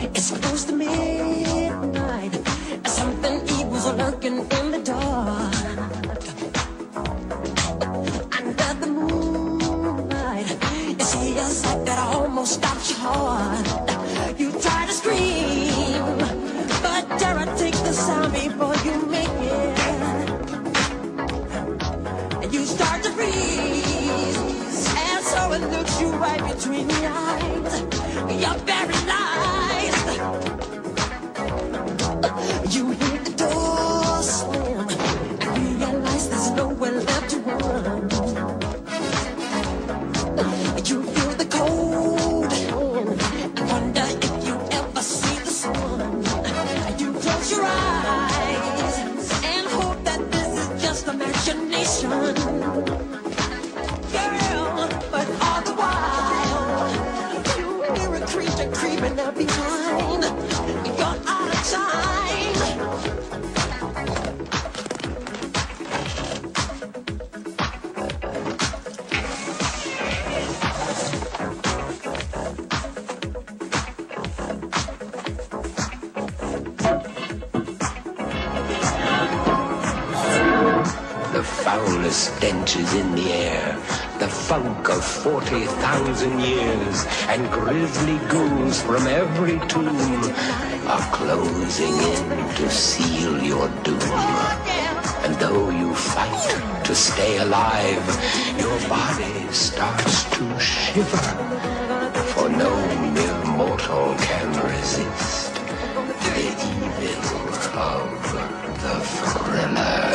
It's close to midnight. Something evil's lurking in the dark. Under the moonlight, you see a sight that almost stops your heart. You try to scream, but terror takes the sound before you make it. And you start to freeze, and so it looks you right between the eyes. You're paralyzed. You hear the door slam and realize there's nowhere left to run. You feel the cold hand and wonder if you ever see the sun. You close your eyes and hope that this is just imagination. Girl, but all the while you hear a creature creeping up behind. You're out of time. The foulest stench is in the air, the funk of 40,000 years, and grisly ghouls from every tomb are closing in to seal your doom. And though you fight to stay alive, your body starts to shiver, for no mere mortal can resist the evil of the thriller.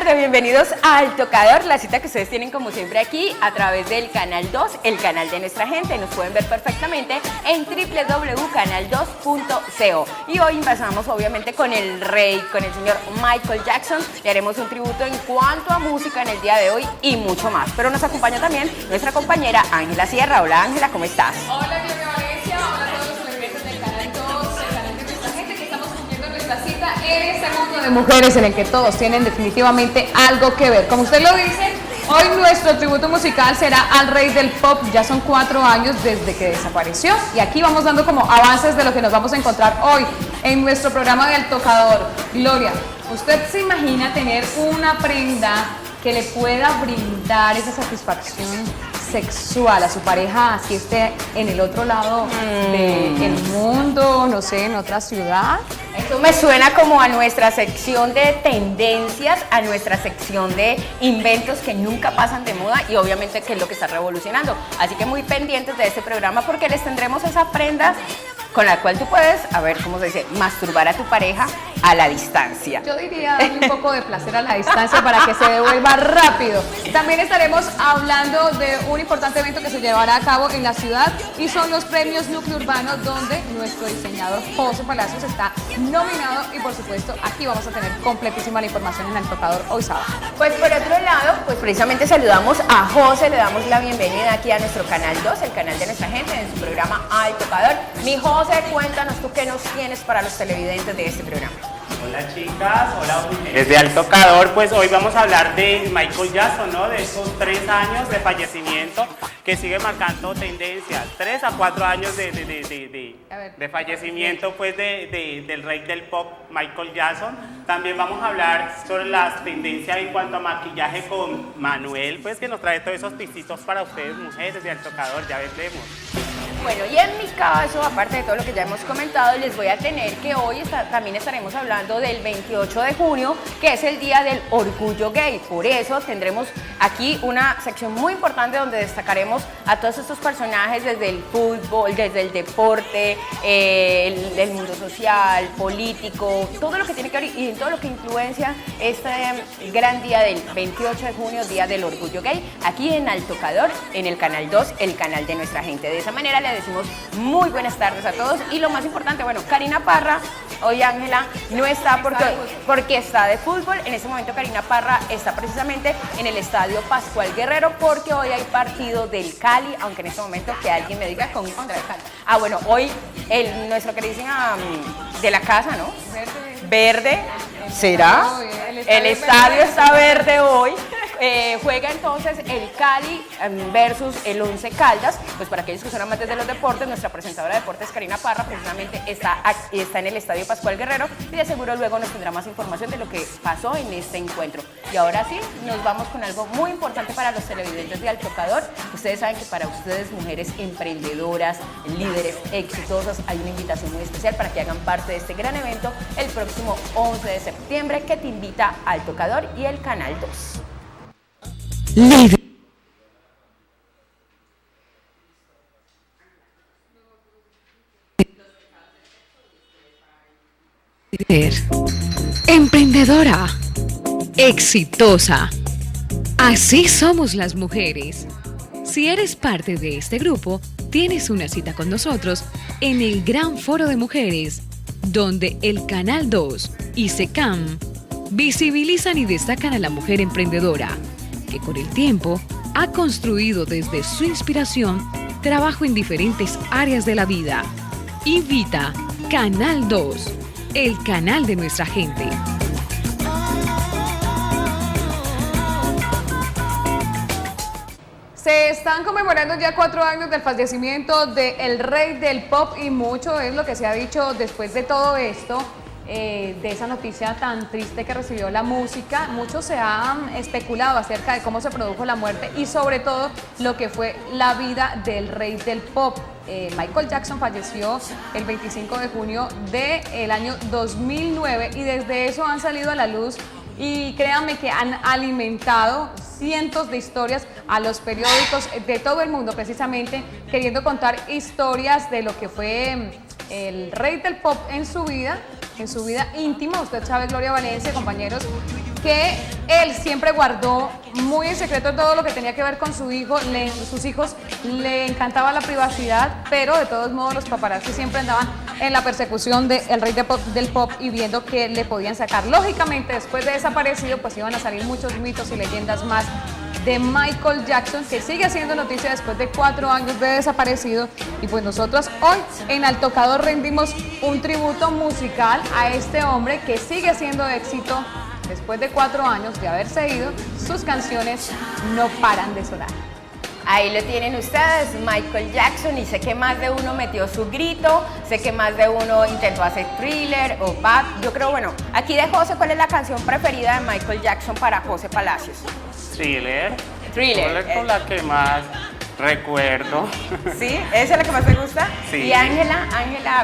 Bienvenidos al Tocador, la cita que ustedes tienen como siempre aquí a través del Canal 2, el canal de nuestra gente. Nos pueden ver perfectamente en www.canal2.co. Y hoy empezamos obviamente con el rey, con el señor Michael Jackson. Le haremos un tributo en cuanto a música en el día de hoy y mucho más. Pero nos acompaña también nuestra compañera Ángela Sierra. Hola Ángela, ¿cómo estás? Hola, Gloria Valencia. Hola a todos los televidentes del Canal 2, el canal de nuestra gente, que estamos cumpliendo nuestra cita en este mundo de mujeres en el que todos tienen definitivamente algo que ver. Como usted lo dice, hoy nuestro tributo musical será al rey del pop. Ya son 4 años desde que desapareció y aquí vamos dando como avances de lo que nos vamos a encontrar hoy en nuestro programa del Tocador. Gloria, ¿usted se imagina tener una prenda que le pueda brindar esa satisfacción sexual a su pareja, así esté en el otro lado del mundo, no sé, en otra ciudad? Esto me suena como a nuestra sección de tendencias, a nuestra sección de inventos que nunca pasan de moda y obviamente que es lo que está revolucionando. Así que muy pendientes de este programa porque les tendremos esa prenda con la cual tú puedes, a ver, ¿cómo se dice? Masturbar a tu pareja a la distancia. Yo diría darle un poco de placer a la distancia para que se devuelva rápido. También estaremos hablando de un importante evento que se llevará a cabo en la ciudad y son los premios Núcleo Urbano, donde nuestro diseñador José Palacios está nominado y por supuesto aquí vamos a tener completísima la información en el Tocador hoy sábado. Pues por otro lado, pues precisamente saludamos a José, le damos la bienvenida aquí a nuestro Canal 2, el canal de nuestra gente, en su programa Al Tocador. Mi José, cuéntanos tú qué nos tienes para los televidentes de este programa. Hola chicas, hola mujeres de Al Tocador. Pues hoy vamos a hablar de Michael Jackson, ¿no? De esos 3 años de fallecimiento que sigue marcando tendencias. 3 a 4 años de fallecimiento pues del rey del pop, Michael Jackson. También vamos a hablar sobre las tendencias en cuanto a maquillaje con Manuel, pues que nos trae todos esos pisitos para ustedes, mujeres de Al Tocador, ya vendremos. Bueno, y en mi caso, aparte de todo lo que ya hemos comentado, les voy a tener que hoy también estaremos hablando del 28 de junio, que es el Día del Orgullo Gay. Por eso tendremos aquí una sección muy importante donde destacaremos a todos estos personajes desde el fútbol, desde el deporte, el mundo social, político, todo lo que tiene que ver y todo lo que influencia este gran día del 28 de junio, Día del Orgullo Gay, aquí en Al Tocador, en el Canal 2, el canal de nuestra gente. De esa manera le decimos muy buenas tardes a todos y lo más importante, bueno, Karina Parra, hoy Ángela no está porque está de fútbol. En este momento Karina Parra está precisamente en el estadio Pascual Guerrero porque hoy hay partido del Cali, aunque en este momento que alguien me diga con contra el Cali. Ah, bueno, hoy nuestro queridísimo de la casa, ¿no? Verde. ¿Será? El estadio está verde hoy. Juega entonces el Cali versus el Once Caldas. Pues para aquellos que son amantes de los deportes, nuestra presentadora de deportes Karina Parra precisamente está en el estadio Pascual Guerrero y de seguro luego nos tendrá más información de lo que pasó en este encuentro. Y ahora sí, nos vamos con algo muy importante para los televidentes de Al Tocador. Ustedes saben que para ustedes, mujeres emprendedoras, líderes exitosas, hay una invitación muy especial para que hagan parte de este gran evento el próximo 11 de septiembre que te invita Al Tocador y el Canal 2. Emprendedora, exitosa. Así somos las mujeres. Si eres parte de este grupo, tienes una cita con nosotros en el Gran Foro de Mujeres, donde el Canal 2 y SECAM visibilizan y destacan a la mujer emprendedora, que con el tiempo ha construido desde su inspiración trabajo en diferentes áreas de la vida. Invita Canal 2, el canal de nuestra gente. Se están conmemorando ya 4 años del fallecimiento del rey del pop y mucho es lo que se ha dicho después de todo esto. De esa noticia tan triste que recibió la música, mucho se han especulado acerca de cómo se produjo la muerte y sobre todo lo que fue la vida del rey del pop. Michael Jackson falleció el 25 de junio del año 2009 y desde eso han salido a la luz y créanme que han alimentado cientos de historias a los periódicos de todo el mundo, precisamente queriendo contar historias de lo que fue el rey del pop en su vida íntima. Usted sabe, Gloria Valencia, compañeros, que él siempre guardó muy en secreto todo lo que tenía que ver con su hijo, sus hijos, le encantaba la privacidad, pero de todos modos los paparazzi siempre andaban en la persecución del rey del pop y viendo que le podían sacar. Lógicamente, después de desaparecido, pues iban a salir muchos mitos y leyendas más de Michael Jackson, que sigue haciendo noticia después de 4 años de desaparecido. Y pues nosotros hoy en Al Tocador rendimos un tributo musical a este hombre que sigue siendo de éxito después de 4 años de haberse ido. Sus canciones no paran de sonar. Ahí lo tienen ustedes, Michael Jackson, y sé que más de uno metió su grito, sé que más de uno intentó hacer Thriller o Bad. Yo creo, bueno, aquí de José, ¿cuál es la canción preferida de Michael Jackson para José Palacios? Thriller. Thriller. Es con la que más recuerdo. ¿Sí? ¿Esa es la que más te gusta? Sí. ¿Y Ángela,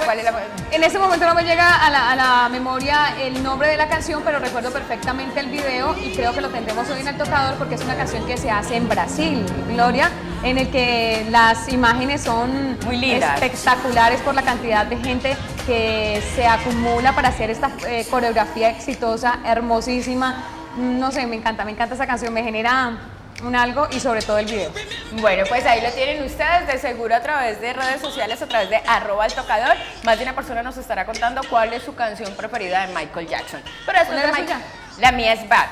cuál es la...? En este momento no me llega a la memoria el nombre de la canción, pero recuerdo perfectamente el video y creo que lo tendremos hoy en El Tocador porque es una canción que se hace en Brasil, Gloria, en el que las imágenes son muy lindas, espectaculares por la cantidad de gente que se acumula para hacer esta coreografía exitosa, hermosísima. No sé, me encanta esa canción, me genera un algo y sobre todo el video. Bueno, pues ahí lo tienen ustedes, de seguro a través de redes sociales, a través de @altocador, más de una persona nos estará contando cuál es su canción preferida de Michael Jackson. Pero después de Michael, la mía es Bad.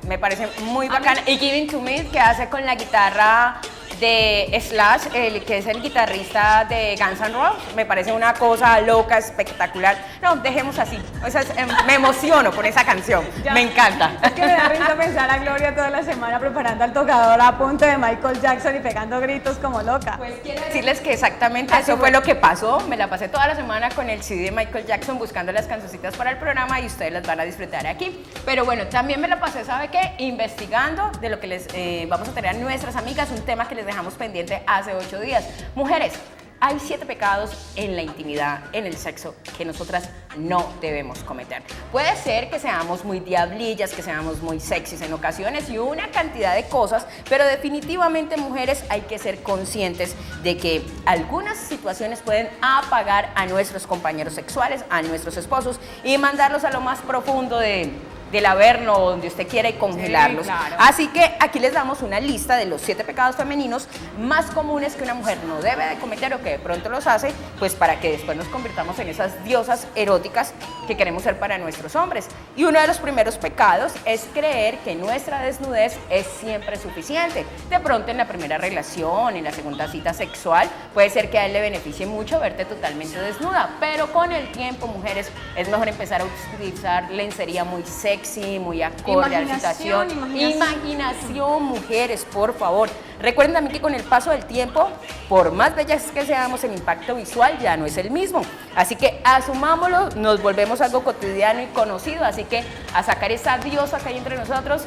Me parece muy bacana. Y Giving to Me, que hace con la guitarra de Slash, que es el guitarrista de Guns N' Roses. Me parece una cosa loca, espectacular. No, dejemos así. O sea, me emociono con esa canción. Ya. Me encanta. Es que me da risa pensar a Gloria toda la semana preparando al tocador a punto de Michael Jackson y pegando gritos como loca. Pues quiero decirles que exactamente eso fue lo que pasó. Me la pasé toda la semana con el CD de Michael Jackson buscando las cancioncitas para el programa y ustedes las van a disfrutar aquí. Pero bueno, también me la pasé, ¿sabe qué? Investigando de lo que les vamos a tener a nuestras amigas, un tema que les dejamos pendiente hace 8 días. Mujeres, hay 7 pecados en la intimidad, en el sexo, que nosotras no debemos cometer. Puede ser que seamos muy diablillas, que seamos muy sexys en ocasiones y una cantidad de cosas, pero definitivamente, mujeres, hay que ser conscientes de que algunas situaciones pueden apagar a nuestros compañeros sexuales, a nuestros esposos y mandarlos a lo más profundo del averno o donde usted quiera y congelarlos. Sí, claro. Así que aquí les damos una lista de los 7 pecados femeninos más comunes que una mujer no debe de cometer o que de pronto los hace, pues para que después nos convirtamos en esas diosas eróticas que queremos ser para nuestros hombres. Y uno de los primeros pecados es creer que nuestra desnudez es siempre suficiente. De pronto en la primera relación, en la segunda cita sexual, puede ser que a él le beneficie mucho verte totalmente desnuda, pero con el tiempo, mujeres, es mejor empezar a utilizar lencería muy sexy, muy acorde a la situación. Imaginación, mujeres, por favor. Recuerden también que con el paso del tiempo, por más bellas que seamos, el impacto visual ya no es el mismo. Así que asumámoslo, nos volvemos algo cotidiano y conocido. Así que a sacar esa diosa que hay entre nosotros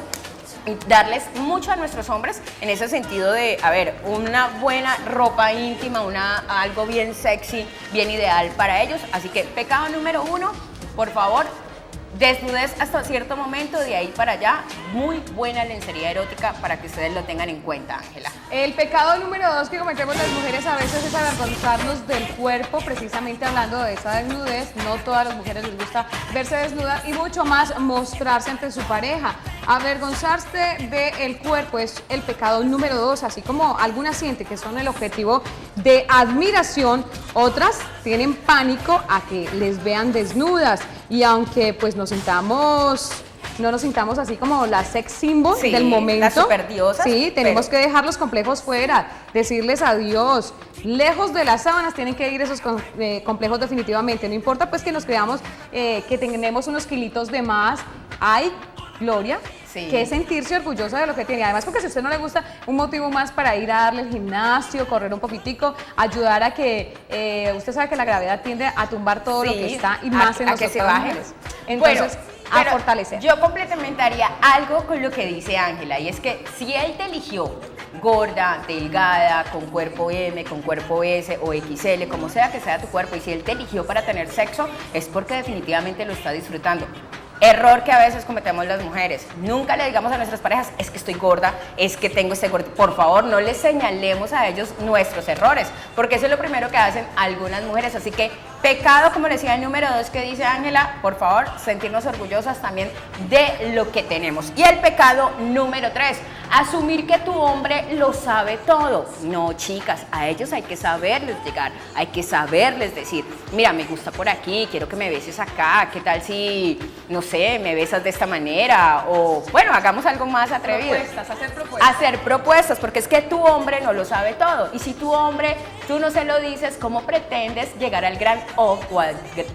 y darles mucho a nuestros hombres en ese sentido de, a ver, una buena ropa íntima, algo bien sexy, bien ideal para ellos. Así que pecado número 1, por favor, desnudez hasta cierto momento, de ahí para allá, muy buena lencería erótica para que ustedes lo tengan en cuenta, Ángela. El pecado número 2 que cometemos las mujeres a veces es avergonzarnos del cuerpo, precisamente hablando de esa desnudez. No todas las mujeres les gusta verse desnudas y mucho más mostrarse ante su pareja. Avergonzarse del cuerpo es el pecado número 2, así como algunas sienten que son el objetivo de admiración, otras tienen pánico a que les vean desnudas. Y aunque pues no nos sintamos así como la sex symbol Sí, del momento, las superdiosas, sí, tenemos pero- que dejar los complejos fuera, decirles adiós. Lejos de las sábanas tienen que ir esos complejos definitivamente. No importa pues que nos creamos que tenemos unos kilitos de más. Hay, Gloria, Sí. que sentirse orgullosa de lo que tiene. Además, porque si a usted no le gusta, un motivo más para ir a darle el gimnasio, correr un poquitico, ayudar a que, usted sabe que la gravedad tiende a tumbar todo lo Sí, que está y más en a nosotros que se baje. mujeres. Entonces, a pero fortalecer. Yo complementaría algo con lo que dice Ángela, y es que si él te eligió gorda, delgada, con cuerpo M, con cuerpo S o XL, como sea que sea tu cuerpo, y si él te eligió para tener sexo, es porque definitivamente lo está disfrutando. Error que a veces cometemos las mujeres. Nunca le digamos a nuestras parejas, es que estoy gorda, es que tengo este gordo. Por favor, no les señalemos a ellos nuestros errores, porque eso es lo primero que hacen algunas mujeres. Así que pecado, como le decía el número 2 que dice Ángela, por favor, sentirnos orgullosas también de lo que tenemos. Y el pecado número 3, asumir que tu hombre lo sabe todo. No, chicas, a ellos hay que saberles llegar, hay que saberles decir, mira, me gusta por aquí, quiero que me beses acá, ¿qué tal si, no sé, me besas de esta manera? O, bueno, hagamos algo más atrevido. Hacer propuestas, porque es que tu hombre no lo sabe todo. Y si tu hombre, tú no se lo dices, ¿cómo pretendes llegar al gran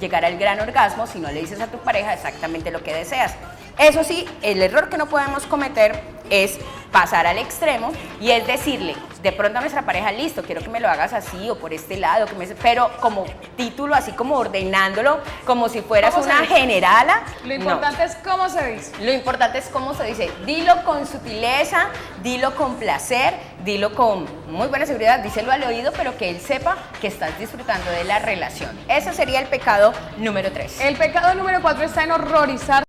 llegar al gran orgasmo si no le dices a tu pareja exactamente lo que deseas? Eso sí, el error que no podemos cometer es pasar al extremo y es decirle de pronto a nuestra pareja, listo, quiero que me lo hagas así o por este lado, pero como título, así como ordenándolo, como si fueras ¿Cómo se una dice? generala. Lo no. importante es cómo se dice. Lo importante es cómo se dice. Dilo con sutileza, dilo con placer, dilo con muy buena seguridad, díselo al oído, pero que él sepa que estás disfrutando de la relación. Ese sería el pecado número 3. El pecado número 4 está en horrorizar